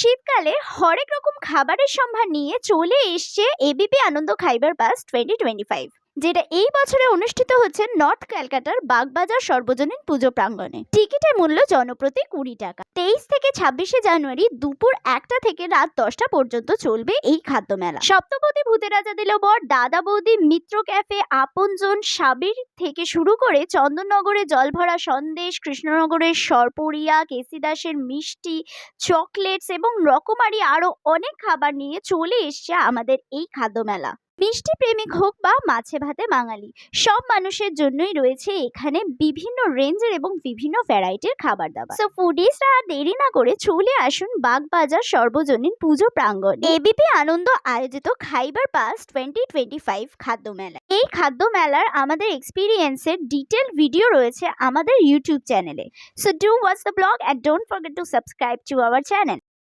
শীতকালে হরেক রকম খাবারের সম্ভার নিয়ে চলে এসছে এবিপি আনন্দ খাইবার পাস 2025, যেটা এই বছরে অনুষ্ঠিত হচ্ছে নর্থ ক্যালকাটার বাগবাজার সর্বজনীন পুজো প্রাঙ্গণে। টিকিটের মূল্য জনপ্রতি 20 টাকা। 23 থেকে 26শে জানুয়ারি দুপুর 1টা থেকে রাত 10টা পর্যন্ত চলবে এই খাদ্য মেলা। সপ্তপদী ভূতের রাজা দিল বর, দাদা বৌদি, মিত্র ক্যাফে, আপনজন, সাবির থেকে শুরু করে চন্দননগরে জলভরা সন্দেশ, কৃষ্ণনগরের সরপুরিয়া, কেসি দাসের মিষ্টি, চকলেটস এবং রকমারি আরো অনেক খাবার নিয়ে চলে এসছে আমাদের এই খাদ্য মেলা। মিষ্টি প্রেমিক হোক বা মাছে ভাতে বাঙালি, সব মানুষের জন্যই রয়েছে এখানে বিভিন্ন রেঞ্জের এবং বিভিন্ন ভ্যারাইটির খাবার দাবার। সো ফুডিজরা আর দেরি না করে চলে আসুন বাগবাজার সর্বজনীন পুজো প্রাঙ্গণে এবিপি আনন্দ আয়োজিত খাইবার পাস 2025 খাদ্য মেলা। এই খাদ্য মেলার আমাদের এক্সপিরিয়েন্সের ডিটেল ভিডিও রয়েছে আমাদের ইউটিউব চ্যানেলে। So do watch the blog and don't forget to subscribe to our channel.